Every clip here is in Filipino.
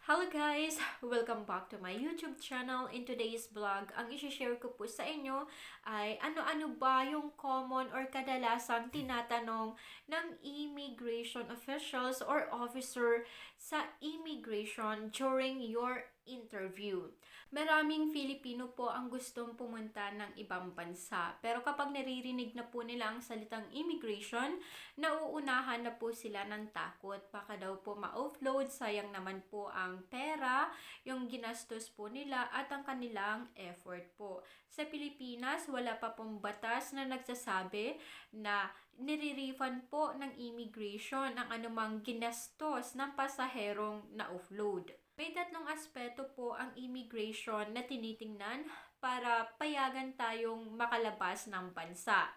Hello guys! Welcome back to my YouTube channel. In today's vlog, ang isi-share ko po sa inyo ay ano-ano ba yung common or kadalasang tinatanong ng immigration officials or officer sa immigration during your interview. Maraming Filipino po ang gustong pumunta ng ibang bansa. Pero kapag naririnig na po nila ang salitang immigration, nauunahan na po sila ng takot. Baka daw po ma-offload, sayang naman po ang pera, yung ginastos po nila at ang kanilang effort po. Sa Pilipinas, wala pa pong batas na nagsasabi na nire-refund po ng immigration ang anumang ginastos ng pasaherong na-offload. May tatlong aspeto po ang immigration na tinitingnan para payagan tayong makalabas ng bansa.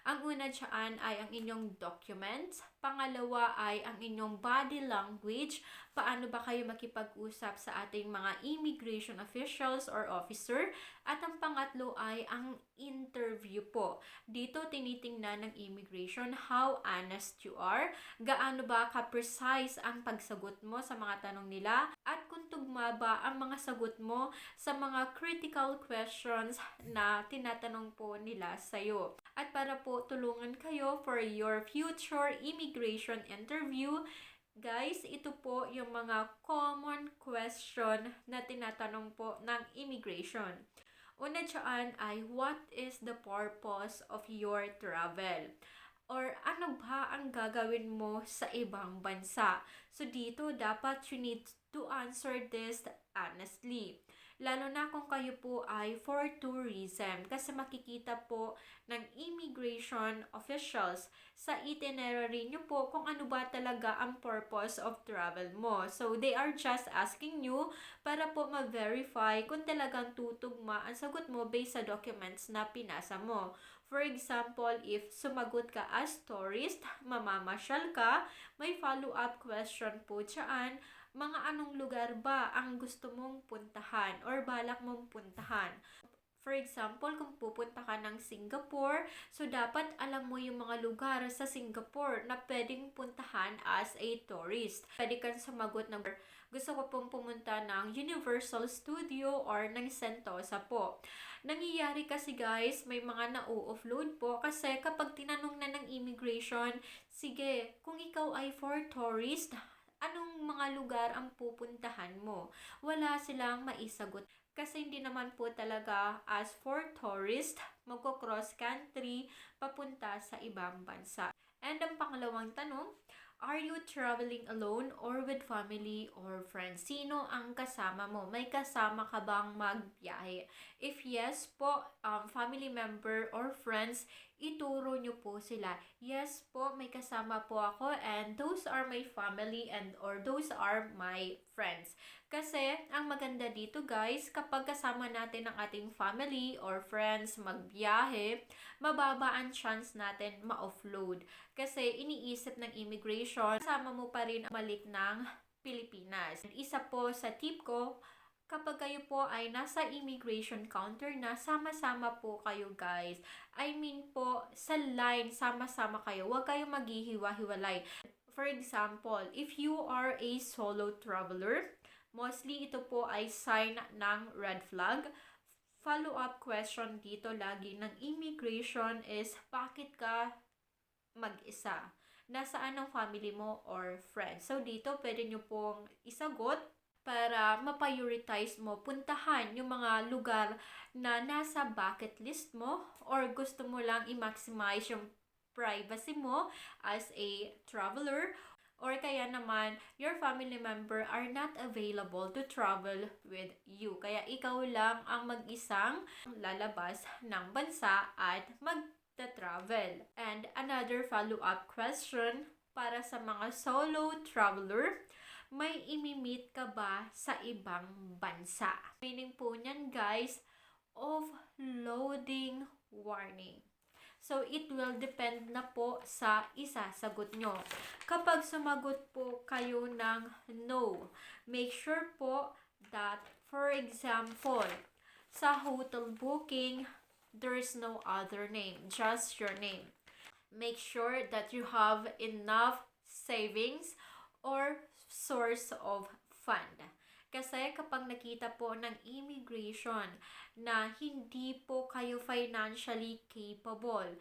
Ang una dyan ay ang inyong documents. Pangalawa ay ang inyong body language. Paano ba kayo makipag-usap sa ating mga immigration officials or officer? At ang pangatlo ay ang interview po. Dito tinitingnan ng immigration how honest you are. Gaano ba ka-precise ang pagsagot mo sa mga tanong nila? At kung tugma ba ang mga sagot mo sa mga critical questions na tinatanong po nila sa'yo. At para po tulungan kayo for your future immigration interview, guys, ito po yung mga common question na tinatanong po ng immigration. Una dyan ay, what is the purpose of your travel? Or ano ba ang gagawin mo sa ibang bansa? So dito, dapat you need to answer this honestly. Lalo na kung kayo po ay for tourism kasi makikita po ng immigration officials sa itinerary nyo po kung ano ba talaga ang purpose of travel mo. So, they are just asking you para po ma-verify kung talagang tutugma ang sagot mo based sa documents na pinasa mo. For example, if sumagot ka as tourist, mamamasyal ka, may follow-up question po dyan, mga anong lugar ba ang gusto mong puntahan or balak mong puntahan. For example, kung pupunta ka ng Singapore, so dapat alam mo yung mga lugar sa Singapore na pwedeng puntahan as a tourist. Pwede kang sumagot ng gusto ko pong pumunta ng Universal Studio or ng Sentosa po. Nangyayari kasi guys, may mga na-offload po kasi kapag tinanong na ng immigration, sige, kung ikaw ay for tourist, anong mga lugar ang pupuntahan mo? Wala silang maisagot. Kasi hindi naman po talaga as for tourist, magko-cross country, papunta sa ibang bansa. And ang pangalawang tanong, are you traveling alone or with family or friends? Sino ang kasama mo? May kasama ka bang magbiyahe? If yes po, family member or friends, ituro nyo po sila. Yes po, may kasama po ako and those are my family and or those are my friends. Kasi, ang maganda dito guys, kapag kasama natin ang ating family or friends magbiyahe, mababa ang chance natin ma-offload. Kasi iniisip ng immigration, kasama mo pa rin balik ng Pilipinas. Isa po sa tip ko, kapag kayo po ay nasa immigration counter na, sama-sama po kayo guys. I mean po, sa line, sama-sama kayo. Huwag kayong maghihiwa-hiwalay. For example, if you are a solo traveler, mostly ito po ay sign ng red flag. Follow-up question dito lagi ng immigration is, bakit ka mag-isa? Nasaan ang family mo or friends? So dito, pwede nyo pong isagot para ma-prioritize mo, puntahan yung mga lugar na nasa bucket list mo or gusto mo lang i-maximize yung privacy mo as a traveler or kaya naman your family member are not available to travel with you. Kaya ikaw lang ang mag-isang lalabas ng bansa at mag-travel. And another follow-up question para sa mga solo traveler, may imi-meet ka ba sa ibang bansa? Meaning po niyan guys, offloading warning. So, it will depend na po sa isasagot nyo. Kapag sumagot po kayo ng no, make sure po that, for example, sa hotel booking, there's no other name, just your name. Make sure that you have enough savings or source of fund. Kasi kapag nakita po ng immigration na hindi po kayo financially capable,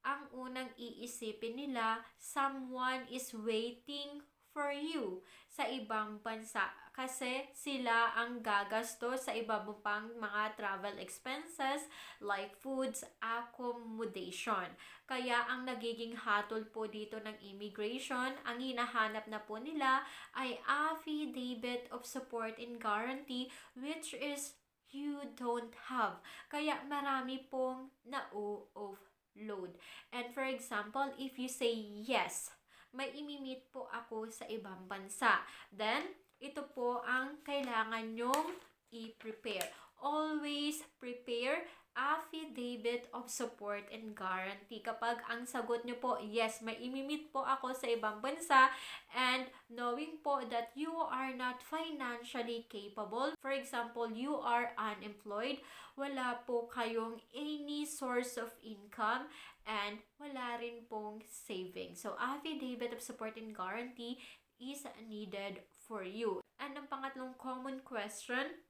ang unang iisipin nila, someone is waiting for you sa ibang bansa kasi sila ang gagasto sa iba mo pang mga travel expenses like foods, accommodation. Kaya ang nagiging hatol po dito ng immigration, ang hinahanap na po nila ay affidavit of support and guarantee, which is you don't have. Kaya marami pong na-offload. And for example, if you say yes, may imimit po ako sa ibang bansa. Then, ito po ang kailangan nyong i-prepare. Always prepare affidavit of support and guarantee. Kapag ang sagot nyo po, yes, may imimit po ako sa ibang bansa, and knowing po that you are not financially capable, for example, you are unemployed, wala po kayong any source of income, and wala rin pong savings. So, affidavit of support and guarantee is needed for you. And ang pangatlong common question,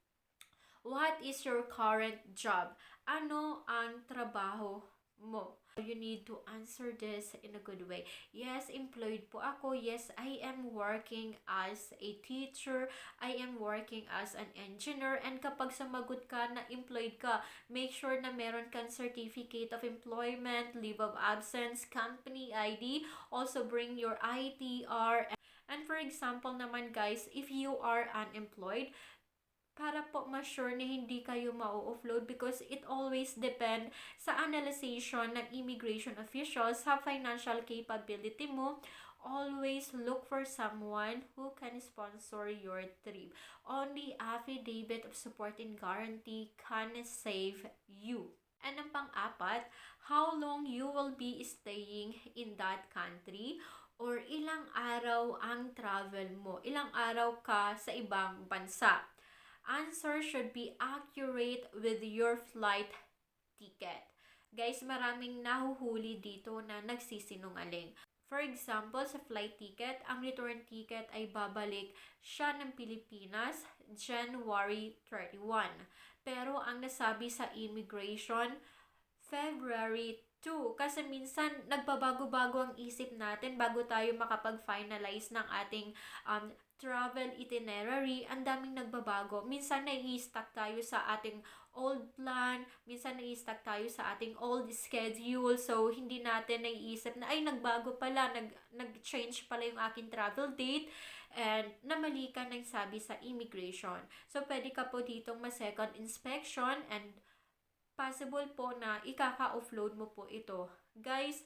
what is your current job? Ano ang trabaho mo? You need to answer this in a good way. Yes, employed po ako. Yes, I am working as a teacher. I am working as an engineer. And kapag sumagot ka na employed ka, make sure na meron kang certificate of employment, leave of absence, company ID. Also bring your ITR. And for example naman guys, if you are unemployed, para po ma-sure na hindi kayo ma-offload because it always depend sa analyzation ng immigration officials sa financial capability mo. Always look for someone who can sponsor your trip. Only affidavit of support and guarantee can save you. And ang pang-apat, how long you will be staying in that country or ilang araw ang travel mo. Ilang araw ka sa ibang bansa. Answer should be accurate with your flight ticket. Guys, maraming nahuhuli dito na nagsisinungaling. For example, sa flight ticket, ang return ticket ay babalik siya ng Pilipinas January 31. Pero ang nasabi sa immigration, February 2. Kasi minsan nagbabago-bago ang isip natin bago tayo makapag-finalize ng ating travel itinerary. Ang daming nagbabago. Minsan nai-stuck tayo sa ating old plan, minsan nai-stuck tayo sa ating old schedule. So, hindi natin naiisip na, ay, nagbago pala, nag-change pala yung aking travel date, and namali ka ng sabi sa immigration. So, pwede ka po ditong ma-second inspection, and possible po na ikaka-offload mo po ito. Guys,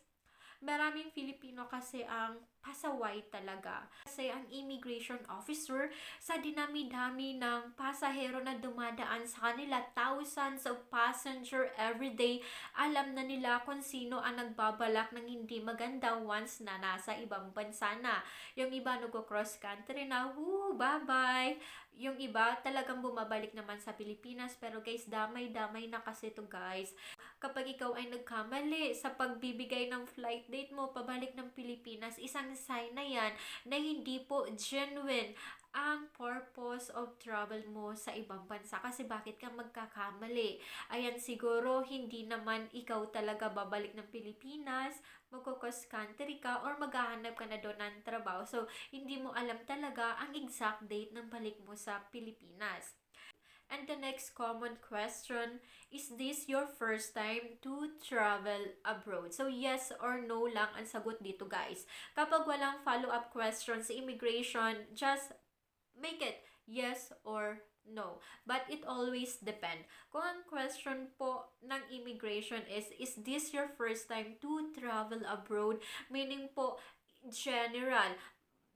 maraming Filipino kasi ang pasaway talaga. Kasi ang immigration officer, sa dinami-dami ng pasahero na dumadaan sa kanila, thousands of passenger every day, alam na nila kung sino ang nagbabalak ng hindi maganda once na nasa ibang bansa na. Yung iba nag-cross country na, woo, bye-bye. Yung iba talagang bumabalik naman sa Pilipinas, pero guys, damay-damay na kasi to guys. Kapag ikaw ay nagkamali sa pagbibigay ng flight date mo pabalik ng Pilipinas, isang sign na yan na hindi po genuine ang purpose of travel mo sa ibang bansa. Kasi bakit ka magkakamali? Ayan, siguro hindi naman ikaw talaga babalik ng Pilipinas, magkukos country ka, or maghahanap ka na doon ng trabaho. So, hindi mo alam talaga ang exact date ng balik mo sa Pilipinas. And the next common question, is this your first time to travel abroad? So, yes or no lang ang sagot dito guys. Kapag walang follow-up question sa immigration, just make it yes or no. But it always depend. Kung ang question po ng immigration is this your first time to travel abroad? Meaning po, general,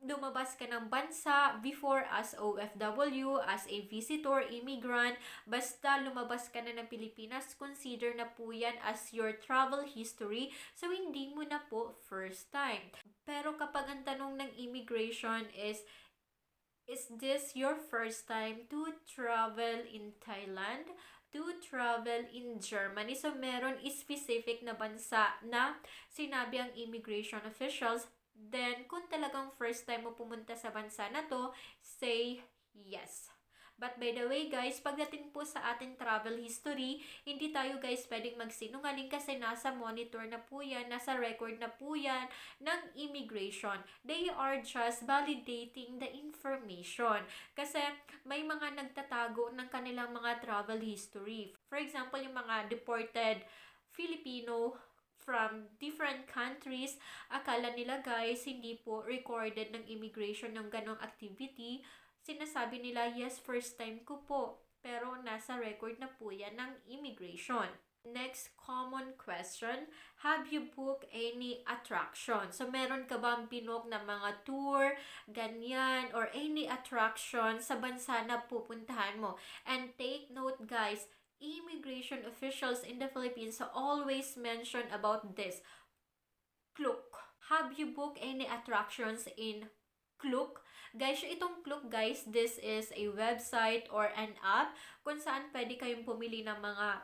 lumabas ka ng bansa before as OFW, as a visitor, immigrant, basta lumabas ka na ng Pilipinas, consider na po yan as your travel history, so hindi mo na po first time. Pero kapag ang tanong ng immigration is this your first time to travel in Thailand, to travel in Germany? So, meron specific na bansa na sinabi ang immigration officials. Then, kung talagang first time mo pumunta sa bansa na to, say yes. But by the way guys, pagdating po sa ating travel history, hindi tayo guys pwedeng magsinungaling kasi nasa monitor na po yan, nasa record na po yan ng immigration. They are just validating the information. Kasi may mga nagtatago ng kanilang mga travel history. For example, yung mga deported Filipino from different countries, akala nila guys hindi po recorded ng immigration ng ganong activity. Sinasabi nila, yes, first time ko po. Pero nasa record na po yan ng immigration. Next common question, have you booked any attraction? So, meron ka bang binook na mga tour, ganyan, or any attraction sa bansa na pupuntahan mo? And take note guys, immigration officials in the Philippines always mention about this. Klook. Have you booked any attractions in Klook? Guys, itong Klook guys, this is a website or an app kung saan pwede kayong pumili ng mga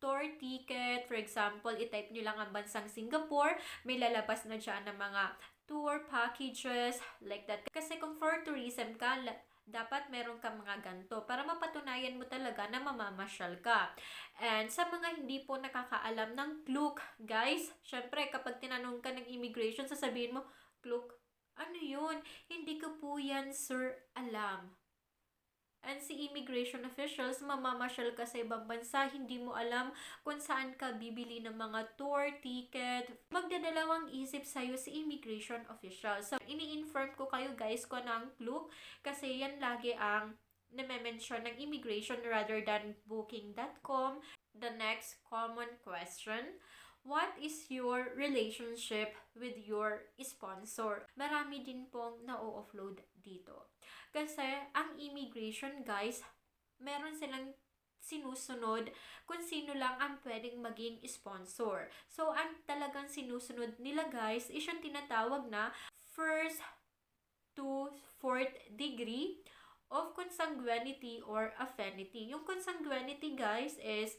tour ticket. For example, i-type nyo lang ang bansang Singapore, may lalabas na dyan ng mga tour packages like that. Kasi kung for tourism ka, dapat meron ka mga ganto para mapatunayan mo talaga na mamamasyal ka. And sa mga hindi po nakakaalam ng Klook, guys, syempre kapag tinanong ka ng immigration, sasabihin mo, Klook, ano yun? Hindi ko po yan, sir, alam. And si immigration officials, mamamasyal ka sa ibang bansa, hindi mo alam kung saan ka bibili ng mga tour ticket. Magdadalawang isip sa'yo si immigration officials. So, ini-inform ko kayo guys kung ano ang Klook kasi yan lagi ang name-mention ng immigration rather than booking.com. The next common question, what is your relationship with your sponsor? Marami din pong na-offload dito. Kasi ang immigration guys, meron silang sinusunod kung sino lang ang pwedeng maging sponsor. So, ang talagang sinusunod nila guys is yung tinatawag na first to fourth degree of consanguinity or affinity. Yung consanguinity guys is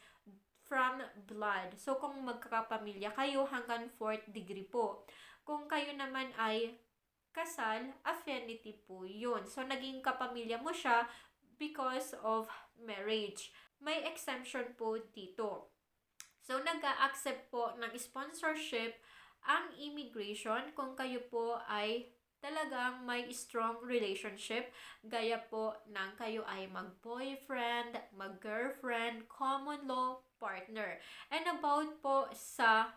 from blood. So, kung magkakapamilya kayo hanggang 4th degree po. Kung kayo naman ay kasal, affinity po yun. So, naging kapamilya mo siya because of marriage. May exemption po dito. So, nag-a-accept po ng sponsorship ang immigration kung kayo po ay talagang may strong relationship, gaya po ng kayo ay mag-boyfriend, mag-girlfriend, common law partner. And about po sa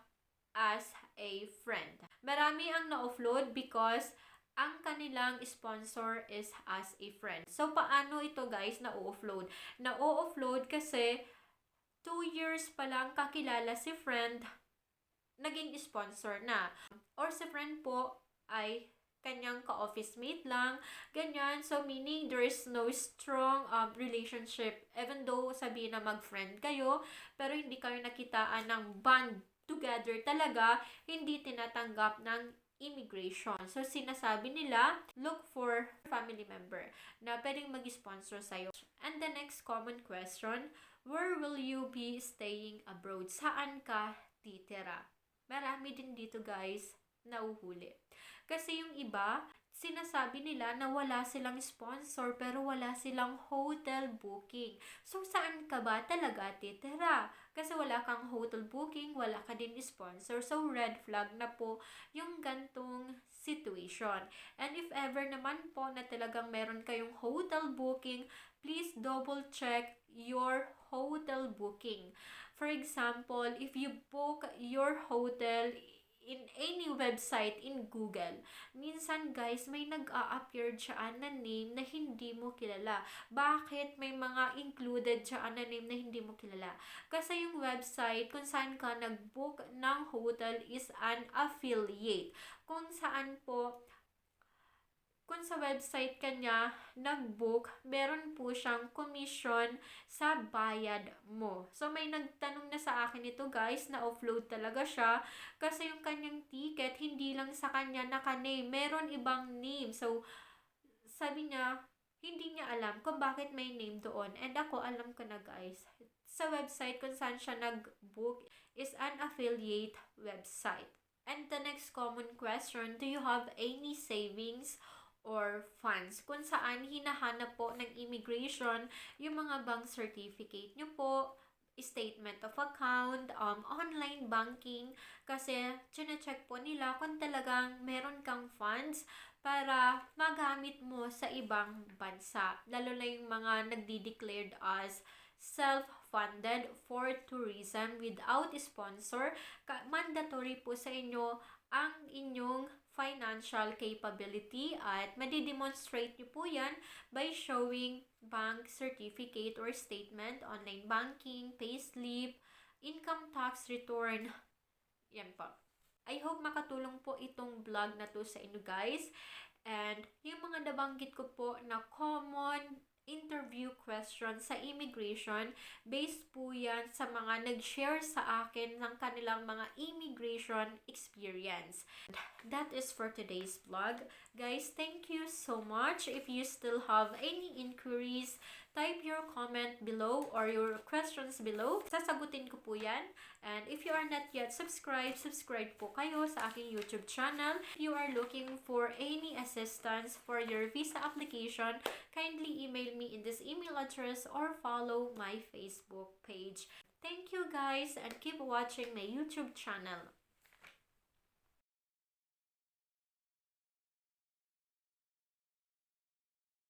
as a friend. Marami ang na-offload because ang kanilang sponsor is as a friend. So, paano ito guys na-offload? Na-offload kasi 2 years pa lang kakilala si friend, naging sponsor na. Or si friend po ay kanyang ka-office mate lang, ganyan. So, meaning there is no strong relationship. Even though sabihin na mag-friend kayo, pero hindi kayo nakitaan ng bond together talaga, hindi tinatanggap ng immigration. So, sinasabi nila, look for family member na pwedeng mag-sponsor sa'yo. And the next common question, where will you be staying abroad? Saan ka titira? Marami din dito guys, nauhuli. Kasi yung iba, sinasabi nila na wala silang sponsor pero wala silang hotel booking. So, saan ka ba talaga titira? Kasi wala kang hotel booking, wala ka din sponsor. So, red flag na po yung gantong situation. And if ever naman po na talagang meron kayong hotel booking, please double check your hotel booking. For example, if you book your hotel in any website in Google, minsan guys, may nag-a-appear dyan na name na hindi mo kilala. Bakit may mga included dyan na name na hindi mo kilala? Kasi yung website kung saan ka nag-book ng hotel is an affiliate. Kung saan po, kung sa website kanya nag-book, meron po siyang commission sa bayad mo. So, may nagtanong na sa akin ito guys, na offload talaga siya kasi yung kanyang ticket, hindi lang sa kanya naka-name, meron ibang name. So, sabi niya, hindi niya alam kung bakit may name doon. And ako, alam ko na guys. Sa website kung saan siya nag-book is an affiliate website. And the next common question, do you have any savings or funds kung saan hinahanap po ng immigration yung mga bank certificate nyo po, statement of account, online banking, kasi chine-check po nila kung talagang meron kang funds para magamit mo sa ibang bansa. Lalo na yung mga nagdi-declared as self-funded for tourism without sponsor. Mandatory po sa inyo ang inyong financial capability at madidemonstrate nyo po yan by showing bank certificate or statement, online banking, payslip, income tax return. Yan po. I hope makatulong po itong vlog na to sa inyo guys. And yung mga nabanggit ko po na common interview question sa immigration, based po yan sa mga nag-share sa akin ng kanilang mga immigration experience. That is for today's vlog. Guys, thank you so much. If you still have any inquiries, type your comment below or your questions below. Sasagutin ko po yan. And if you are not yet subscribed, subscribe po kayo sa aking YouTube channel. If you are looking for any assistance for your visa application, kindly email me in this email address or follow my Facebook page. Thank you guys and keep watching my YouTube channel.